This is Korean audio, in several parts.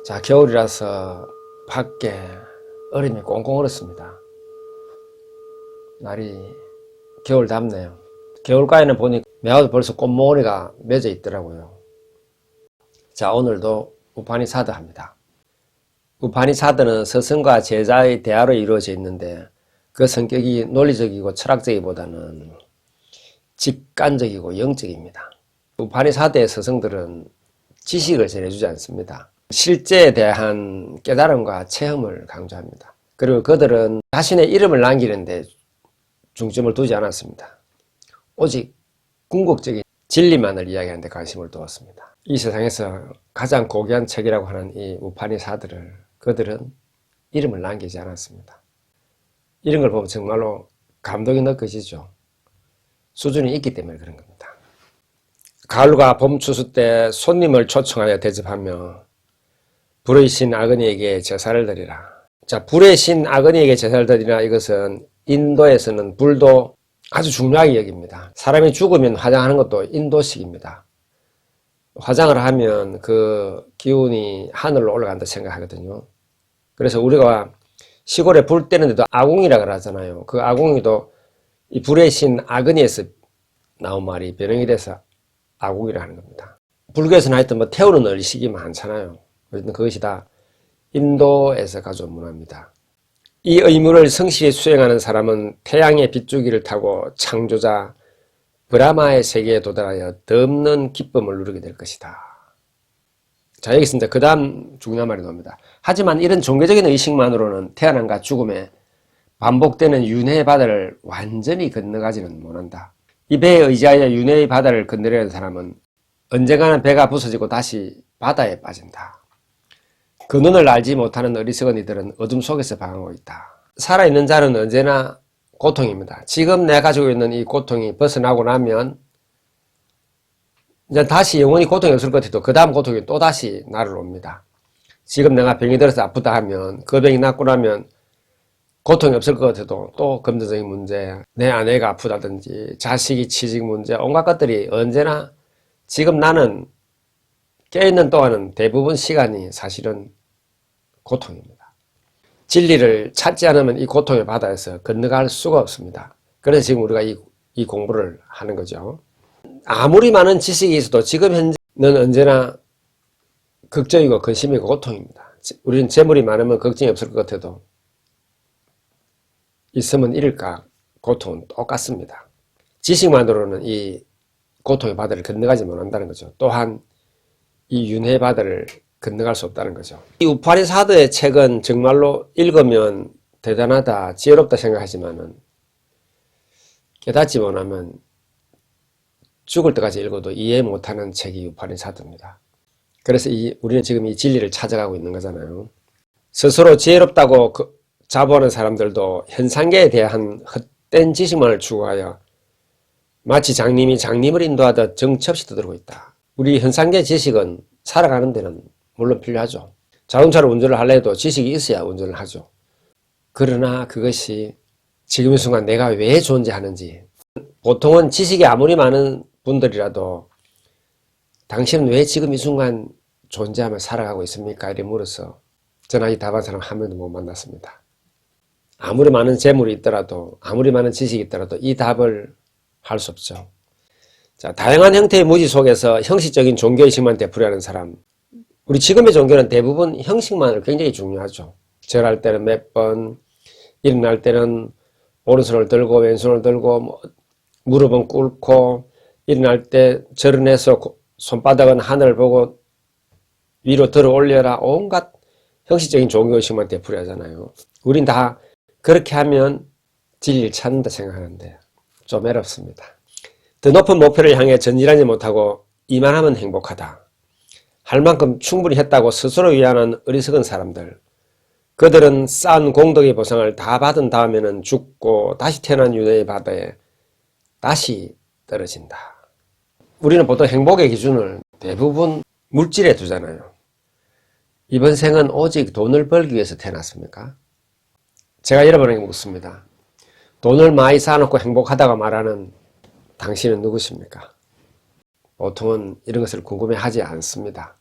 자, 겨울이라서 밖에 얼음이 꽁꽁 얼었습니다. 날이 겨울답네요. 겨울가에는 보니 매화도 벌써 꽃몽오리가 맺어 있더라고요. 자, 오늘도 우파니사드 합니다. 우파니사드는 스승과 제자의 대화로 이루어져 있는데 그 성격이 논리적이고 철학적이보다는 직관적이고 영적입니다. 우파니사드의 스승들은 지식을 전해주지 않습니다. 실제에 대한 깨달음과 체험을 강조합니다. 그리고 그들은 자신의 이름을 남기는데 중점을 두지 않았습니다. 오직 궁극적인 진리만을 이야기하는 데 관심을 두었습니다. 이 세상에서 가장 고귀한 책이라고 하는 이 우파니사드를 그들은 이름을 남기지 않았습니다. 이런 걸 보면 정말로 감동이 느껴지죠. 수준이 있기 때문에 그런 겁니다. 가을과 봄 추수 때 손님을 초청하여 대접하며 불의 신 아그니에게 제사를 드리라. 자, 불의 신 아그니에게 제사를 드리라, 이것은 인도에서는 불도 아주 중요하게 여깁니다. 사람이 죽으면 화장하는 것도 인도식입니다. 화장을 하면 그 기운이 하늘로 올라간다 생각하거든요. 그래서 우리가 시골에 불 때는데도 아궁이라 그러잖아요. 그 아궁이도 이 불의 신 아그니에서 나온 말이 변형이 돼서 아궁이라 하는 겁니다. 불교에서는 하여튼 뭐 태우는 의식이 많잖아요. 그것이 다 인도에서 가져온 문화입니다. 이 의무를 성실히 수행하는 사람은 태양의 빗줄기를 타고 창조자 브라마의 세계에 도달하여 덧없는 기쁨을 누리게 될 것이다. 자, 여기서 이제 그 다음 중요한 말이 나옵니다. 하지만 이런 종교적인 의식만으로는 태어남과 죽음에 반복되는 윤회의 바다를 완전히 건너가지는 못한다. 이 배에 의지하여 윤회의 바다를 건너려는 사람은 언젠가는 배가 부서지고 다시 바다에 빠진다. 그 눈을 알지 못하는 어리석은 이들은 어둠 속에서 방황하고 있다. 살아있는 자는 언제나 고통입니다. 지금 내가 가지고 있는 이 고통이 벗어나고 나면 이제 다시 영원히 고통이 없을 것 같아도 그 다음 고통이 또 다시 나를 옵니다. 지금 내가 병이 들어서 아프다 하면 그 병이 낫고 나면 고통이 없을 것 같아도 또 금전적인 문제, 내 아내가 아프다든지 자식이 취직 문제, 온갖 것들이 언제나 지금 나는 깨어있는 동안은 대부분 시간이 사실은 고통입니다. 진리를 찾지 않으면 이 고통의 바다에서 건너갈 수가 없습니다. 그래서 지금 우리가 이 공부를 하는 거죠. 아무리 많은 지식이 있어도 지금 현재는 언제나 걱정이고 근심이고 고통입니다. 우리는 재물이 많으면 걱정이 없을 것 같아도 있으면 잃을까 고통은 똑같습니다. 지식만으로는 이 고통의 바다를 건너가지 못한다는 거죠. 또한 이 윤회의 바다를 건너갈 수 없다는 거죠. 이 우파니사드의 책은 정말로 읽으면 대단하다, 지혜롭다 생각하지만은 깨닫지 못하면 죽을 때까지 읽어도 이해 못하는 책이 우파니사드입니다. 그래서 우리는 지금 이 진리를 찾아가고 있는 거잖아요. 스스로 지혜롭다고 자부하는 사람들도 현상계에 대한 헛된 지식만을 추구하여 마치 장님이 장님을 인도하듯 정처 없이 떠들고 있다. 우리 현상계 지식은 살아가는 데는 물론 필요하죠. 자동차를 운전을 하려도 지식이 있어야 운전을 하죠. 그러나 그것이 지금 이 순간 내가 왜 존재하는지, 보통은 지식이 아무리 많은 분들이라도 당신은 왜 지금 이 순간 존재하며 살아가고 있습니까? 이렇게 물어서 전화기 답한 사람 한 명도 못 만났습니다. 아무리 많은 재물이 있더라도, 아무리 많은 지식이 있더라도 이 답을 할 수 없죠. 자, 다양한 형태의 무지 속에서 형식적인 종교의식만 되풀이하는 사람. 우리 지금의 종교는 대부분 형식만을 굉장히 중요하죠. 절할 때는 몇 번, 일어날 때는 오른손을 들고 왼손을 들고 무릎은 꿇고, 일어날 때 절을 해서 손바닥은 하늘을 보고 위로 들어 올려라. 온갖 형식적인 종교의식만 되풀이하잖아요. 우린 다 그렇게 하면 진리를 찾는다 생각하는데 좀 외롭습니다. 더 높은 목표를 향해 전진하지 못하고 이만하면 행복하다. 할 만큼 충분히 했다고 스스로 위안한 어리석은 사람들. 그들은 쌓은 공덕의 보상을 다 받은 다음에는 죽고 다시 태어난 윤회의 바다에 다시 떨어진다. 우리는 보통 행복의 기준을 대부분 물질에 두잖아요. 이번 생은 오직 돈을 벌기 위해서 태어났습니까? 제가 여러분에게 묻습니다. 돈을 많이 쌓아놓고 행복하다고 말하는 당신은 누구십니까? 보통은 이런 것을 궁금해하지 않습니다.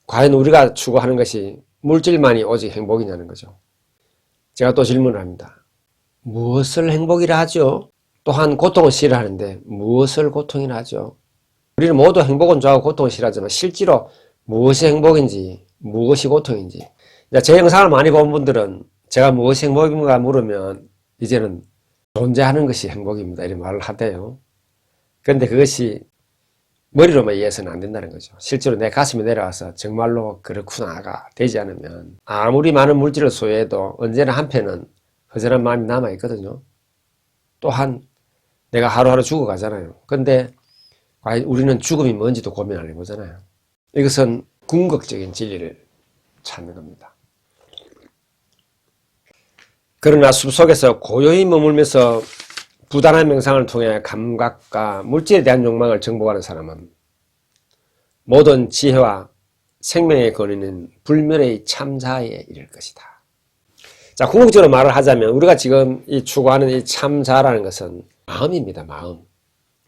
과연 우리가 추구하는 것이 물질만이 오직 행복이냐는 거죠. 제가 또 질문을 합니다. 무엇을 행복이라 하죠? 또한 고통을 싫어하는데 무엇을 고통이라 하죠? 우리는 모두 행복은 좋아하고 고통을 싫어하지만 실제로 무엇이 행복인지 무엇이 고통인지, 제 영상을 많이 본 분들은 제가 무엇이 행복인가 물으면 이제는 존재하는 것이 행복입니다 이런 말을 하대요. 그런데 그것이 머리로만 이해해서는 안 된다는 거죠. 실제로 내 가슴에 내려와서 정말로 그렇구나가 되지 않으면 아무리 많은 물질을 소유해도 언제나 한편은 허전한 마음이 남아있거든요. 또한 내가 하루하루 죽어가잖아요. 근데 과연 우리는 죽음이 뭔지도 고민 안 해보잖아요. 이것은 궁극적인 진리를 찾는 겁니다. 그러나 숲속에서 고요히 머물면서 부단한 명상을 통해 감각과 물질에 대한 욕망을 정복하는 사람은 모든 지혜와 생명의 권위는 불멸의 참자에 이를 것이다. 자, 궁극적으로 말을 하자면 우리가 지금 추구하는 이 참자라는 것은 마음입니다. 마음.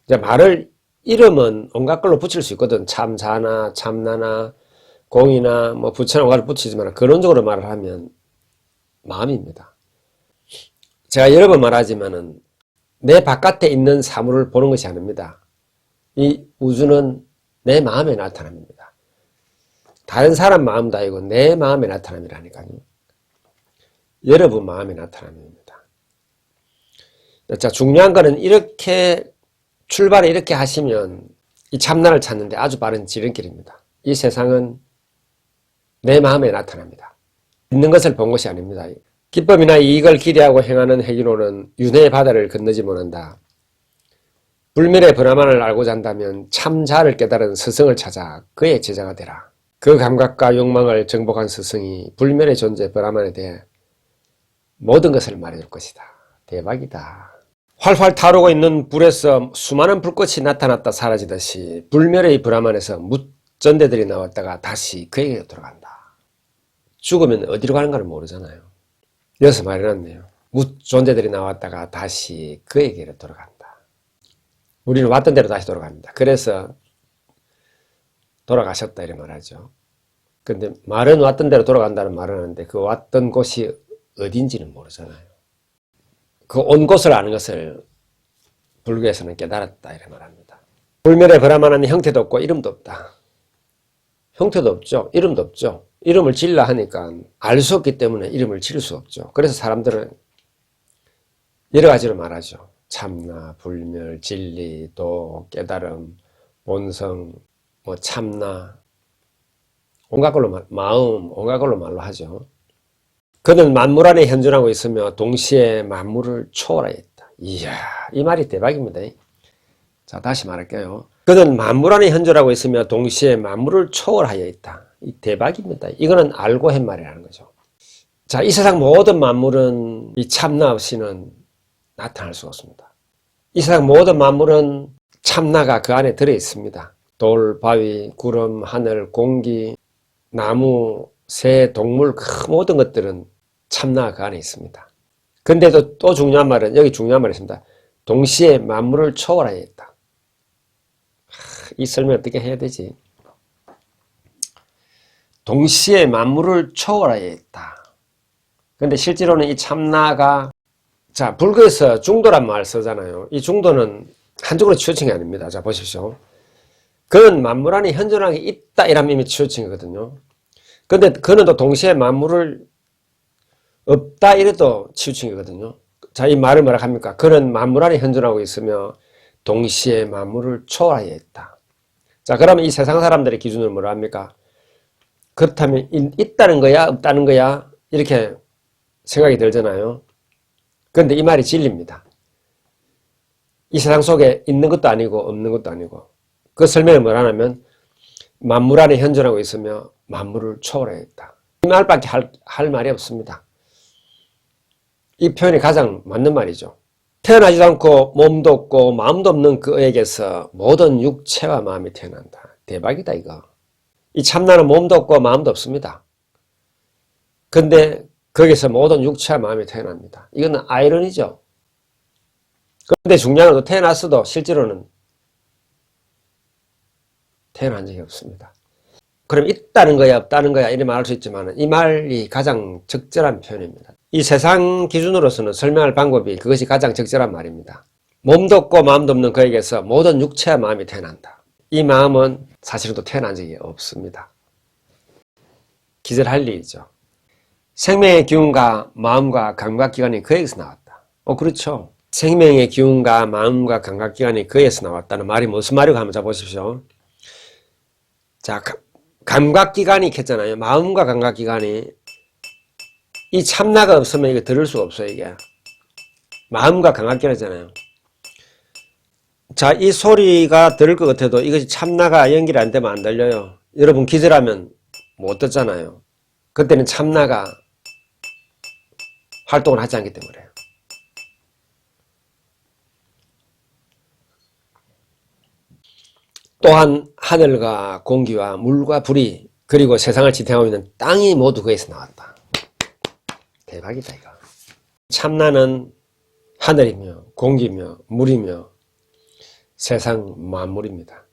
이제 말을 이름은 온갖 걸로 붙일 수 있거든. 참자나 참나나 공이나 뭐 부처나 온갖을 붙이지만 근원적으로 말을 하면 마음입니다. 제가 여러 번 말하지만은 내 바깥에 있는 사물을 보는 것이 아닙니다. 이 우주는 내 마음에 나타납니다. 다른 사람 마음도 아니고 내 마음에 나타남이라니까요. 여러분 마음에 나타납니다. 자, 중요한 거는 이렇게 출발을 이렇게 하시면 이 참나를 찾는데 아주 빠른 지름길입니다. 이 세상은 내 마음에 나타납니다. 있는 것을 본 것이 아닙니다. 기쁨이나 이익을 기대하고 행하는 행위로는 윤회의 바다를 건너지 못한다. 불멸의 브라만을 알고자 한다면 참자를 깨달은 스승을 찾아 그의 제자가 되라. 그 감각과 욕망을 정복한 스승이 불멸의 존재 브라만에 대해 모든 것을 말해줄 것이다. 대박이다. 활활 타오르고 있는 불에서 수많은 불꽃이 나타났다 사라지듯이 불멸의 브라만에서 묻전대들이 나왔다가 다시 그에게 돌아간다. 죽으면 어디로 가는가를 모르잖아요. 여기서 말해놨네요. 묻존재들이 나왔다가 다시 그에게로 돌아간다. 우리는 왔던 대로 다시 돌아갑니다. 그래서 돌아가셨다 이렇게 말하죠. 근데 말은 왔던 대로 돌아간다는 말을 하는데 그 왔던 곳이 어딘지는 모르잖아요. 그 온 곳을 아는 것을 불교에서는 깨달았다 이렇게 말합니다. 불멸의 브라만은 형태도 없고 이름도 없다. 형태도 없죠. 이름도 없죠. 이름을 지으려 하니까 알 수 없기 때문에 이름을 지을 수 없죠. 그래서 사람들은 여러 가지로 말하죠. 참나, 불멸, 진리, 도, 깨달음, 본성, 뭐 참나, 온갖 걸로 마음, 온갖 걸로 말로 하죠. 그는 만물 안에 현존하고 있으며 동시에 만물을 초월하였다. 이야, 이 말이 대박입니다. 자, 다시 말할게요. 그는 만물 안에 현존하고 있으며 동시에 만물을 초월하여 있다. 이 대박입니다. 이거는 알고 한 말이라는 거죠. 자, 이 세상 모든 만물은 이 참나 없이는 나타날 수가 없습니다. 이 세상 모든 만물은 참나가 그 안에 들어 있습니다. 돌, 바위, 구름, 하늘, 공기, 나무, 새, 동물, 그 모든 것들은 참나가 그 안에 있습니다. 근데도 또 중요한 말은, 여기 중요한 말이 있습니다. 동시에 만물을 초월하여 있다. 이 설명 어떻게 해야 되지? 동시에 만물을 초월하여 있다. 근데 실제로는 이 참나가, 자, 불교에서 중도란 말 쓰잖아요. 이 중도는 한쪽으로 치우친 게 아닙니다. 자, 보십시오. 그는 만물 안에 현존하게 있다 이라면 이미 치우친 거거든요. 근데 그는 또 동시에 만물을 없다 이래도 치우친 거거든요. 자, 이 말을 뭐라 합니까? 그는 만물 안에 현존하고 있으며 동시에 만물을 초월하여 있다. 자, 그러면 이 세상 사람들의 기준으로 뭐라 합니까? 그렇다면 있다는 거야? 없다는 거야? 이렇게 생각이 들잖아요. 그런데 이 말이 진리입니다. 이 세상 속에 있는 것도 아니고 없는 것도 아니고 그 설명을 뭐라 하냐면 만물 안에 현존하고 있으며 만물을 초월하여 있다. 이 말밖에 할 말이 없습니다. 이 표현이 가장 맞는 말이죠. 태어나지도 않고 몸도 없고 마음도 없는 그에게서 모든 육체와 마음이 태어난다. 대박이다 이거. 이 참나는 몸도 없고 마음도 없습니다. 근데 거기서 모든 육체와 마음이 태어납니다. 이건 아이러니죠. 그런데 중요한 건 태어났어도 실제로는 태어난 적이 없습니다. 그럼 있다는 거야, 없다는 거야, 이렇게 말할 수 있지만 이 말이 가장 적절한 표현입니다. 이 세상 기준으로서는 설명할 방법이 그것이 가장 적절한 말입니다. 몸도 없고 마음도 없는 그에게서 모든 육체와 마음이 태어난다. 이 마음은 사실은 또 태어난 적이 없습니다. 기절할 일이죠. 생명의 기운과 마음과 감각기관이 그에게서 나왔다. 그렇죠. 생명의 기운과 마음과 감각기관이 그에게서 나왔다는 말이 무슨 말이고 한번 잡아보십시오. 자, 감각기관이 있겠잖아요. 마음과 감각기관이 이 참나가 없으면 이거 들을 수가 없어요. 이게 마음과 감각기관이잖아요. 자, 이 소리가 들을 것 같아도 이것이 참나가 연결이 안 되면 안 들려요. 여러분 기절하면 못 듣잖아요. 그때는 참나가 활동을 하지 않기 때문에 그래요. 또한 하늘과 공기와 물과 불이 그리고 세상을 지탱하고 있는 땅이 모두 그에서 나왔다. 대박이다 이거. 참나는 하늘이며 공기며 물이며 세상 만물입니다.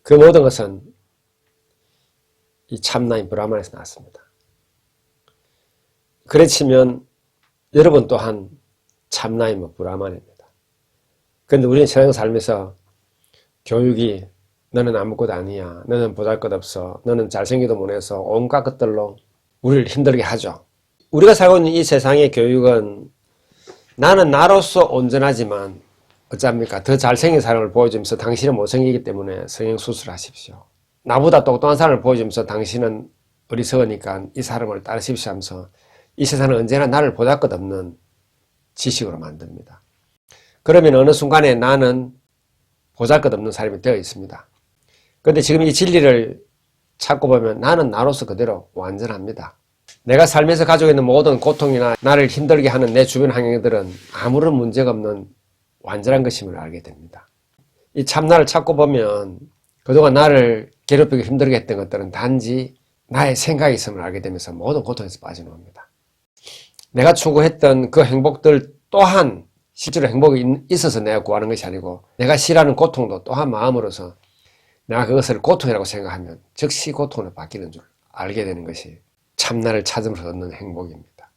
그 모든 것은 이 참나인 브라만에서 나왔습니다. 그래 치면 여러분 또한 참나인 브라만입니다. 그런데 우리는 세상 살면서 교육이 너는 아무것도 아니야, 너는 보잘것없어, 너는 잘생기도 못해서 온갖 것들로 우리를 힘들게 하죠. 우리가 살고 있는 이 세상의 교육은 나는 나로서 온전하지만 어쩝니까? 더 잘생긴 사람을 보여주면서 당신은 못생기기 때문에 성형수술을 하십시오. 나보다 똑똑한 사람을 보여주면서 당신은 어리석으니까 이 사람을 따르십시오 하면서 이 세상은 언제나 나를 보잘것없는 지식으로 만듭니다. 그러면 어느 순간에 나는 보잘것없는 사람이 되어 있습니다. 그런데 지금 이 진리를 찾고 보면 나는 나로서 그대로 완전합니다. 내가 살면서 가지고 있는 모든 고통이나 나를 힘들게 하는 내 주변 환경들은 아무런 문제가 없는 완전한 것임을 알게 됩니다. 이 참나를 찾고 보면 그동안 나를 괴롭히고 힘들게 했던 것들은 단지 나의 생각이 있음을 알게 되면서 모든 고통에서 빠져나옵니다. 내가 추구했던 그 행복들 또한 실제로 행복이 있어서 내가 구하는 것이 아니고 내가 싫어하는 고통도 또한 마음으로서 내가 그것을 고통이라고 생각하면 즉시 고통으로 바뀌는 줄 알게 되는 것이 참나를 찾으면서 얻는 행복입니다.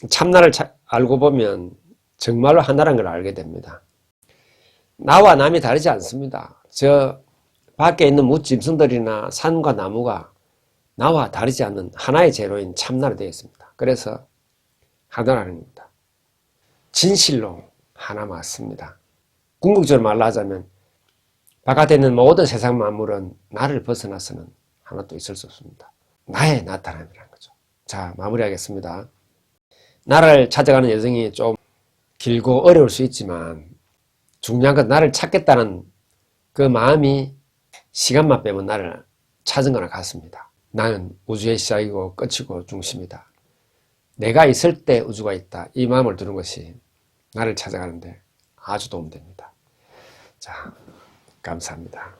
참나를 알고 보면 정말로 하나라는 걸 알게 됩니다. 나와 남이 다르지 않습니다. 저 밖에 있는 무짐승들이나 산과 나무가 나와 다르지 않는 하나의 재료인 참나로 되어 있습니다. 그래서 하나라는 겁니다. 진실로 하나 맞습니다. 궁극적으로 말로 하자면 바깥에 있는 모든 세상 만물은 나를 벗어나서는 하나도 있을 수 없습니다. 나의 나타남이라는 거죠. 자, 마무리하겠습니다. 나를 찾아가는 여정이 좀 길고 어려울 수 있지만 중요한 건 나를 찾겠다는 그 마음이 시간만 빼면 나를 찾은 거나 같습니다. 나는 우주의 시작이고 끝이고 중심이다. 내가 있을 때 우주가 있다. 이 마음을 두는 것이 나를 찾아가는데 아주 도움됩니다. 자, 감사합니다.